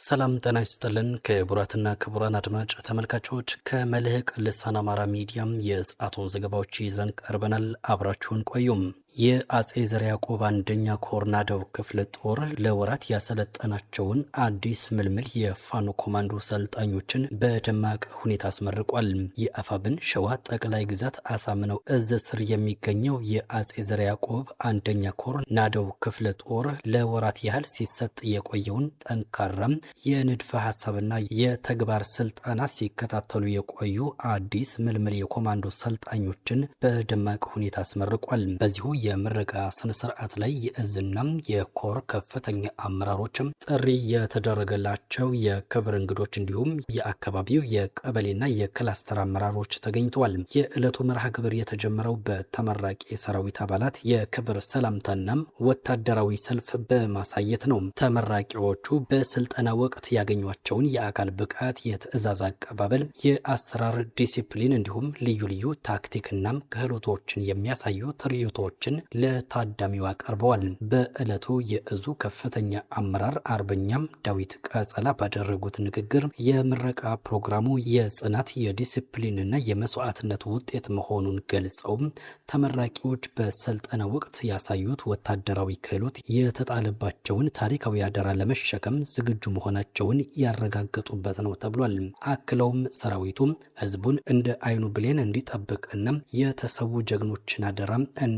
ሰላም ጤና ይስጥልን ክቡራትና ክቡራን አድማጭ ተመልካቾች ከመልህቅ ልሳን አማራ ሚዲያም የሰዓቱን ዘገባዎች ይዘን ቀርበናል። አብራችሁን ቆዩም። የአጼ ዘርዓ ያዕቆብ አንደኛ ኮር ናደው ክፍለ ጦር ለወራት ያሰለጠናቸውን አዲስ ምልምል የፋኖ ኮማንዶ ሰልጣኞችን በደማቅ ሁኔታ አስመርቋል። የአፋብን ሸዋ ጠቅላይ ግዛት አሳምነው እዝ ስር የሚገኘው የአጼ ዘርዓ ያዕቆብ አንደኛ ኮር ናደው ክፍለ ጦር ለወራት ያህል ሲሰጥ የቆየውን ጠንካራም የንድፈ ሐሳብና የተግባር ስልጠና ሲከታተሉ የቆዩ አዲስ ምልምል የኮማንዶ ሰልጣኞችን በደማቅ ሁኔታ አስመርቋል። በዚሁ የምረቃ ስነ ስርዓት ላይ የእዝና የኮር ከፍተኛ አመራሮችም ጥሪ የተደረገላቸው የክብር እንግዶች እንዲሁም የአካባቢው የቀበሌና የክላስተር አመራሮች ተገኝተዋል። የዕለቱ መርሃ ግብር የተጀመረው በተመራቂ ሰራዊት አባላት የክብር ሰላምታና ወታደራዊ ሰልፍ በማሳየት ነው። ተመራቂዎቹ በስልጠና ወቅት ያገኟቸውን የአካል ብቃት፣ የትዕዛዝ አቀባበል፣ የአሰራር ዲሲፕሊን እንዲሁም ልዩ ልዩ ታክቲክና ክህሎቶችን የሚያሳዩ ትርኢቶችን ለታዳሚው አቀርበዋል። በዕለቱ የእዙ ከፍተኛ አመራር አርበኛም ዳዊት ቀጸላ ባደረጉት ንግግር የምረቃ ፕሮግራሙ የጽናት የዲሲፕሊንና የመስዋዕትነት ውጤት መሆኑን ገልጸው ተመራቂዎች በስልጠና ወቅት ያሳዩት ወታደራዊ ክህሎት የተጣለባቸውን ታሪካዊ አደራ ለመሸከም ዝግጁ መሆናቸውን ያረጋገጡበት ነው ተብሏል። አክለውም ሰራዊቱ ህዝቡን እንደ አይኑ ብሌን እንዲጠብቅና የተሰዉ ጀግኖችን አደራ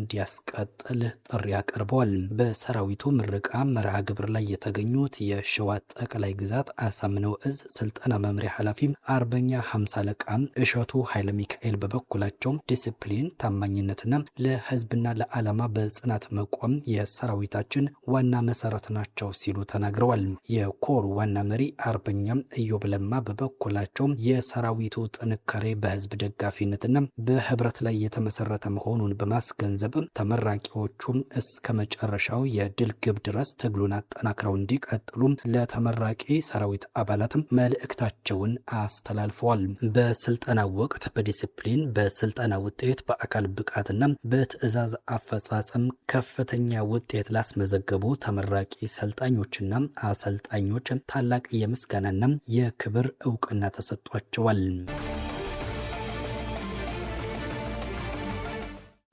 እንዲያስቀጥል ጥሪ አቅርበዋል። በሰራዊቱ ምረቃ መርሃ ግብር ላይ የተገኙት የሸዋ ጠቅላይ ግዛት አሳምነው እዝ ስልጠና መምሪያ ኃላፊ አርበኛ 50 አለቃ እሸቱ ኃይለ ሚካኤል በበኩላቸው ዲሲፕሊን፣ ታማኝነትና ለህዝብና ለዓላማ በጽናት መቆም የሰራዊታችን ዋና መሰረት ናቸው ሲሉ ተናግረዋል። የኮር ዋና መሪ አርበኛም ኢዮብ ለማ በበኩላቸው የሰራዊቱ ጥንካሬ በህዝብ ደጋፊነትና በህብረት ላይ የተመሰረተ መሆኑን በማስገንዘብ ተመራቂዎቹ እስከ መጨረሻው የድል ግብ ድረስ ትግሉን አጠናክረው እንዲቀጥሉ ለተመራቂ ሰራዊት አባላት መልእክታቸውን አስተላልፈዋል። በስልጠና ወቅት በዲሲፕሊን፣ በስልጠና ውጤት፣ በአካል ብቃትና በትዕዛዝ አፈጻጸም ከፍተኛ ውጤት ላስመዘገቡ ተመራቂ ሰልጣኞችና አሰልጣኞች ታላቅ የምስጋናና የክብር ዕውቅና ተሰጥቷቸዋል።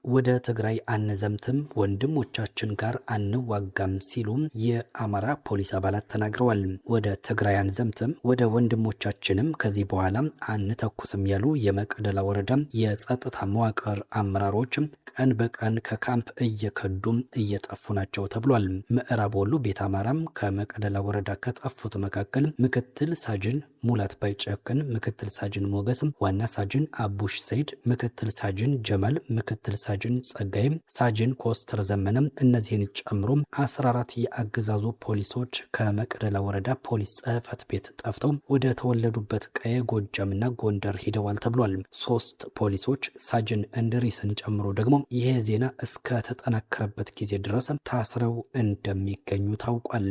ወደ ትግራይ አንዘምትም፣ ወንድሞቻችን ጋር አንዋጋም ሲሉ የአማራ ፖሊስ አባላት ተናግረዋል። ወደ ትግራይ አንዘምትም፣ ወደ ወንድሞቻችንም ከዚህ በኋላ አንተኩስም ያሉ የመቅደላ ወረዳ የጸጥታ መዋቅር አመራሮች ቀን በቀን ከካምፕ እየከዱ እየጠፉ ናቸው ተብሏል። ምዕራብ ወሎ ቤት አማራም ከመቅደላ ወረዳ ከጠፉት መካከል ምክትል ሳጅን ሙላት ባይጨክን፣ ምክትል ሳጅን ሞገስም፣ ዋና ሳጅን አቡሽ ሰይድ፣ ምክትል ሳጅን ጀማል፣ ምክትል ሳጅን ጸጋይም፣ ሳጅን ኮስተር ዘመነም እነዚህን ጨምሮ 14 የአገዛዙ ፖሊሶች ከመቅደላ ወረዳ ፖሊስ ጽሕፈት ቤት ጠፍተው ወደ ተወለዱበት ቀየ ጎጃምና ጎንደር ሂደዋል ተብሏል። 3 ፖሊሶች ሳጅን እንድሪስን ጨምሮ ደግሞ ይሄ ዜና እስከ ተጠናከረበት ጊዜ ድረስ ታስረው እንደሚገኙ ታውቋል።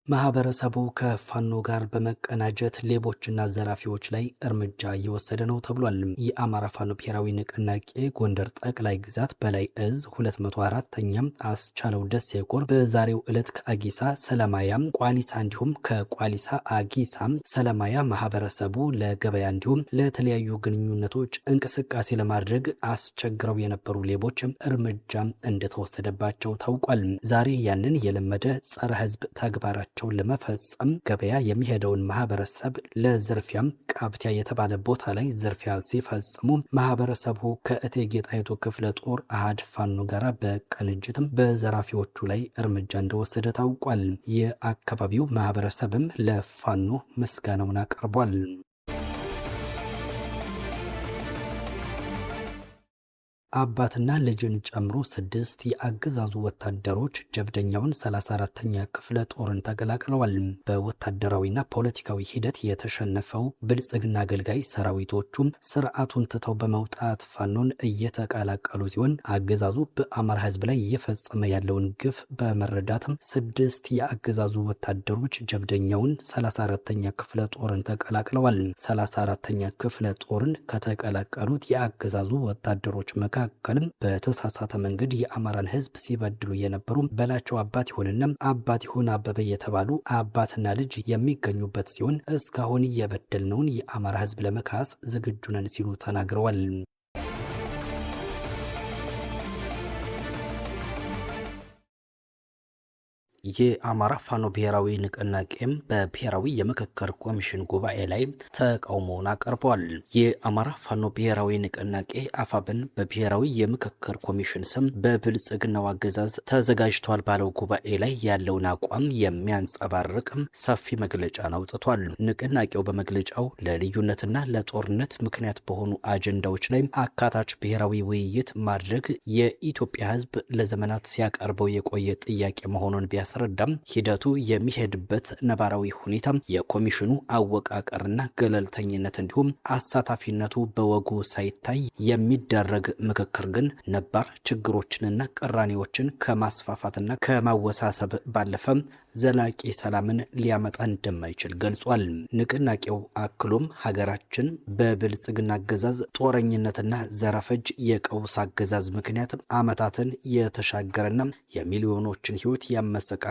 ማህበረሰቡ ከፋኖ ጋር በመቀናጀት ሌቦችና ዘራፊዎች ላይ እርምጃ እየወሰደ ነው ተብሏል። የአማራ ፋኖ ብሔራዊ ንቅናቄ ጎንደር ጠቅላይ ግዛት በላይ እዝ 204ኛም አስቻለው ደሴ ኮር በዛሬው ዕለት ከአጊሳ ሰለማያ ቋሊሳ እንዲሁም ከቋሊሳ አጊሳ ሰለማያ ማህበረሰቡ ለገበያ እንዲሁም ለተለያዩ ግንኙነቶች እንቅስቃሴ ለማድረግ አስቸግረው የነበሩ ሌቦች እርምጃ እንደተወሰደባቸው ታውቋል። ዛሬ ያንን የለመደ ጸረ ህዝብ ተግባራቸው ለመፈጸም ገበያ የሚሄደውን ማህበረሰብ ለዝርፊያም ቃብቲያ የተባለ ቦታ ላይ ዝርፊያ ሲፈጽሙ ማህበረሰቡ ከእቴጌ ጣይቱ ክፍለ ጦር አሃድ ፋኖ ጋር በቅንጅትም በዘራፊዎቹ ላይ እርምጃ እንደወሰደ ታውቋል። የአካባቢው ማህበረሰብም ለፋኖ ምስጋናውን አቅርቧል። አባትና ልጅን ጨምሮ 6 የአገዛዙ ወታደሮች ጀብደኛውን 34ኛ ክፍለ ጦርን ተቀላቅለዋል። በወታደራዊና ፖለቲካዊ ሂደት የተሸነፈው ብልጽግና አገልጋይ ሰራዊቶቹም ስርዓቱን ትተው በመውጣት ፋኖን እየተቀላቀሉ ሲሆን አገዛዙ በአማራ ህዝብ ላይ እየፈጸመ ያለውን ግፍ በመረዳትም 6 የአገዛዙ ወታደሮች ጀብደኛውን 34ኛ ክፍለ ጦርን ተቀላቅለዋል። 34ኛ ክፍለ ጦርን ከተቀላቀሉት የአገዛዙ ወታደሮች መካከል መካከልም በተሳሳተ መንገድ የአማራን ህዝብ ሲበድሉ የነበሩ በላቸው አባት ይሁንና አባት ይሁን አበበ የተባሉ አባትና ልጅ የሚገኙበት ሲሆን እስካሁን የበደልነውን የአማራ ህዝብ ለመካስ ዝግጁ ነን ሲሉ ተናግረዋል። የአማራ ፋኖ ብሔራዊ ንቅናቄም በብሔራዊ የምክክር ኮሚሽን ጉባኤ ላይ ተቃውሞውን አቀርበዋል። የአማራ ፋኖ ብሔራዊ ንቅናቄ አፋብን በብሔራዊ የምክክር ኮሚሽን ስም በብልጽግናው አገዛዝ ተዘጋጅቷል ባለው ጉባኤ ላይ ያለውን አቋም የሚያንጸባርቅ ሰፊ መግለጫን አውጥቷል። ንቅናቄው በመግለጫው ለልዩነትና ለጦርነት ምክንያት በሆኑ አጀንዳዎች ላይ አካታች ብሔራዊ ውይይት ማድረግ የኢትዮጵያ ሕዝብ ለዘመናት ሲያቀርበው የቆየ ጥያቄ መሆኑን ቢያስ ረዳም ሂደቱ የሚሄድበት ነባራዊ ሁኔታ የኮሚሽኑ አወቃቀርና ገለልተኝነት እንዲሁም አሳታፊነቱ በወጉ ሳይታይ የሚደረግ ምክክር ግን ነባር ችግሮችንና ቅራኔዎችን ከማስፋፋትና ከማወሳሰብ ባለፈ ዘላቂ ሰላምን ሊያመጣ እንደማይችል ገልጿል። ንቅናቄው አክሎም ሀገራችን በብልጽግና አገዛዝ ጦረኝነትና ዘረፈጅ የቀውስ አገዛዝ ምክንያት ዓመታትን የተሻገረና የሚሊዮኖችን ሕይወት ያመሰቃቀለም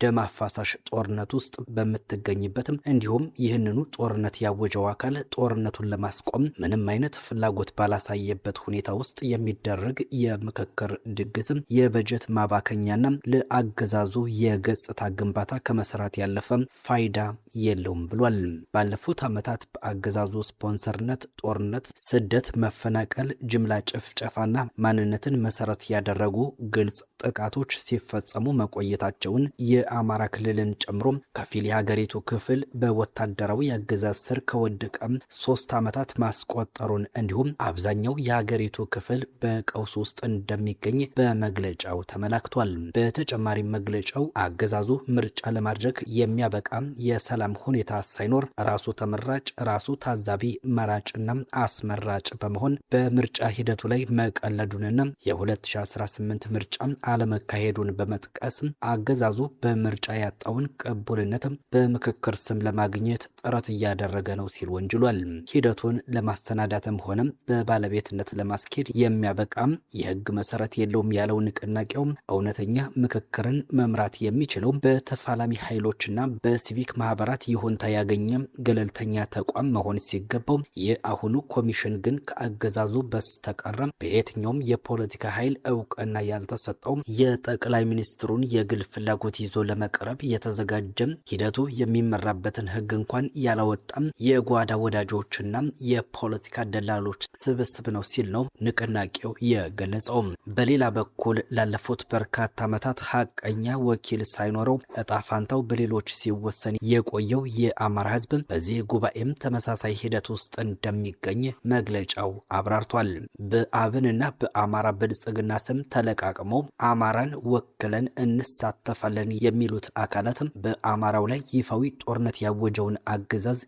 ደም አፋሳሽ ጦርነት ውስጥ በምትገኝበትም እንዲሁም ይህንኑ ጦርነት ያወጀው አካል ጦርነቱን ለማስቆም ምንም አይነት ፍላጎት ባላሳየበት ሁኔታ ውስጥ የሚደረግ የምክክር ድግስም የበጀት ማባከኛና ለአገዛዙ የገጽታ ግንባታ ከመሰራት ያለፈ ፋይዳ የለውም ብሏል። ባለፉት ዓመታት በአገዛዙ ስፖንሰርነት ጦርነት፣ ስደት፣ መፈናቀል፣ ጅምላ ጭፍጨፋና ማንነትን መሰረት ያደረጉ ግልጽ ጥቃቶች ሲፈጸሙ መቆየታቸውን የአማራ ክልልን ጨምሮ ከፊል የሀገሪቱ ክፍል በወታደራዊ አገዛዝ ስር ከወደቀም 3 ዓመታት ማስቆጠሩን እንዲሁም አብዛኛው የሀገሪቱ ክፍል በቀውስ ውስጥ እንደሚገኝ በመግለጫው ተመላክቷል። በተጨማሪም መግለጫው አገዛዙ ምርጫ ለማድረግ የሚያበቃ የሰላም ሁኔታ ሳይኖር ራሱ ተመራጭ ራሱ ታዛቢ መራጭና አስመራጭ በመሆን በምርጫ ሂደቱ ላይ መቀለዱንና የ2018 ምርጫ አለመካሄዱን በመጥቀስ አገዛዙ በምርጫ ያጣውን ቅቡልነት በምክክር ስም ለማግኘት ጥረት እያደረገ ነው ሲል ወንጅሏል። ሂደቱን ለማስተናዳትም ሆነ በባለቤትነት ለማስኬድ የሚያበቃ የህግ መሰረት የለውም ያለው ንቅናቄው እውነተኛ ምክክርን መምራት የሚችለው በተፋላሚ ኃይሎችና በሲቪክ ማህበራት ይሁንታ ያገኘ ገለልተኛ ተቋም መሆን ሲገባው የአሁኑ ኮሚሽን ግን ከአገዛዙ በስተቀር በየትኛውም የፖለቲካ ኃይል እውቅና ያልተሰጠው የጠቅላይ ሚኒስትሩን የግል ፍላጎት ይዞ ለመቅረብ የተዘጋጀ ሂደቱ የሚመራበትን ህግ እንኳን ያላወጣም የጓዳ ወዳጆችና የፖለቲካ ደላሎች ስብስብ ነው ሲል ነው ንቅናቄው የገለጸው። በሌላ በኩል ላለፉት በርካታ ዓመታት ሀቀኛ ወኪል ሳይኖረው እጣ ፋንታው በሌሎች ሲወሰን የቆየው የአማራ ህዝብ በዚህ ጉባኤም ተመሳሳይ ሂደት ውስጥ እንደሚገኝ መግለጫው አብራርቷል። በአብንና በአማራ ብልጽግና ስም ተለቃቅመው አማራን ወክለን እንሳተፋለን የሚሉት አካላትም በአማራው ላይ ይፋዊ ጦርነት ያወጀውን አገዛዝ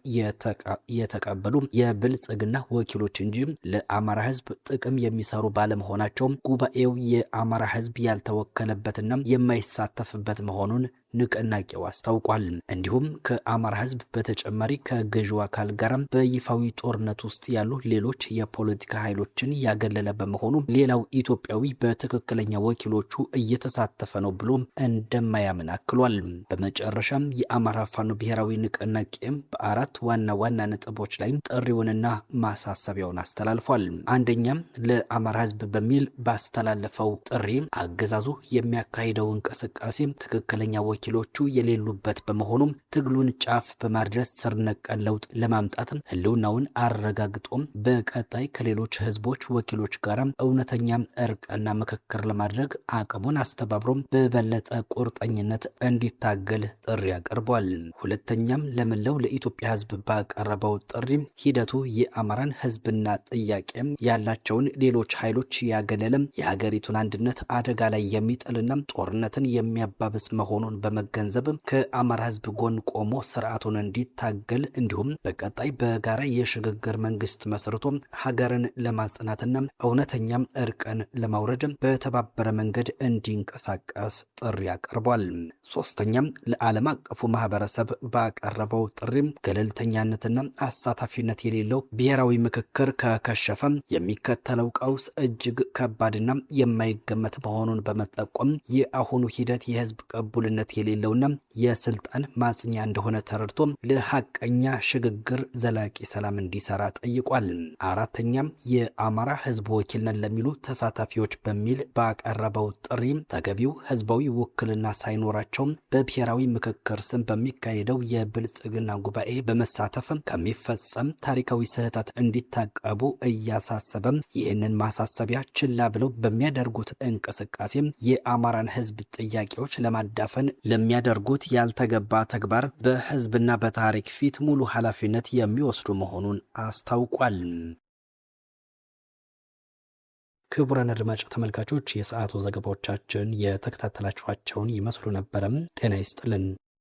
የተቀበሉ የብልጽግና ወኪሎች እንጂ ለአማራ ህዝብ ጥቅም የሚሰሩ ባለመሆናቸው ጉባኤው የአማራ ህዝብ ያልተወከለበትና የማይሳተፍበት መሆኑን ንቅናቄው አስታውቋል። እንዲሁም ከአማራ ህዝብ በተጨማሪ ከገዢው አካል ጋር በይፋዊ ጦርነት ውስጥ ያሉ ሌሎች የፖለቲካ ኃይሎችን ያገለለ በመሆኑ ሌላው ኢትዮጵያዊ በትክክለኛ ወኪሎቹ እየተሳተፈ ነው ብሎ እንደማያምን አክሏል። በመጨረሻም የአማራ ፋኖ ብሔራዊ ንቅናቄ በአራት ዋና ዋና ነጥቦች ላይ ጥሪውንና ማሳሰቢያውን አስተላልፏል። አንደኛም ለአማራ ህዝብ በሚል ባስተላለፈው ጥሪ አገዛዙ የሚያካሂደው እንቅስቃሴ ትክክለኛ ወኪሎቹ የሌሉበት በመሆኑ ትግሉን ጫፍ በማድረስ ስር ነቀል ለውጥ ለማምጣት ህልውናውን አረጋግጦ በቀጣይ ከሌሎች ህዝቦች ወኪሎች ጋር እውነተኛ እርቅና ምክክር ለማድረግ አቅሙን አስተባብሮ በበለጠ ቁርጠኝነት እንዲታገል ጥሪ አቅርቧል። ሁለተኛም ለመላው ለኢትዮጵያ ህዝብ ባቀረበው ጥሪ ሂደቱ የአማራን ህዝብና ጥያቄም ያላቸውን ሌሎች ኃይሎች ያገለለም የሀገሪቱን አንድነት አደጋ ላይ የሚጥልና ጦርነትን የሚያባብስ መሆኑን በመገንዘብ ከአማራ ህዝብ ጎን ቆሞ ስርዓቱን እንዲታገል እንዲሁም በቀጣይ በጋራ የሽግግር መንግስት መስርቶ ሀገርን ለማጽናትና እውነተኛም እርቅን ለማውረድ በተባበረ መንገድ እንዲንቀሳቀስ ጥሪ አቅርቧል። ሶስተኛም ለዓለም አቀፉ ማህበረሰብ ባቀረበው ጥሪም ገለልተኛነትና አሳታፊነት የሌለው ብሔራዊ ምክክር ከከሸፈ የሚከተለው ቀውስ እጅግ ከባድና የማይገመት መሆኑን በመጠቆም የአሁኑ ሂደት የህዝብ ቅቡልነት የሌለውና የስልጣን ማጽኛ እንደሆነ ተረድቶ ለሐቀኛ ሽግግር ዘላቂ ሰላም እንዲሰራ ጠይቋል። አራተኛም የአማራ ህዝብ ወኪል ነን ለሚሉ ተሳታፊዎች በሚል ባቀረበው ጥሪ ተገቢው ህዝባዊ ውክልና ሳይኖራቸው በብሔራዊ ምክክር ስም በሚካሄደው የብልጽግና ጉባኤ በመሳተፍ ከሚፈጸም ታሪካዊ ስህተት እንዲታቀቡ እያሳሰበም ይህንን ማሳሰቢያ ችላ ብለው በሚያደርጉት እንቅስቃሴም የአማራን ህዝብ ጥያቄዎች ለማዳፈን ለሚያደርጉት ያልተገባ ተግባር በህዝብና በታሪክ ፊት ሙሉ ኃላፊነት የሚወስዱ መሆኑን አስታውቋል። ክቡራን አድማጭ ተመልካቾች የሰዓቱ ዘገባዎቻችን የተከታተላችኋቸውን ይመስሉ ነበረም። ጤና ይስጥልን።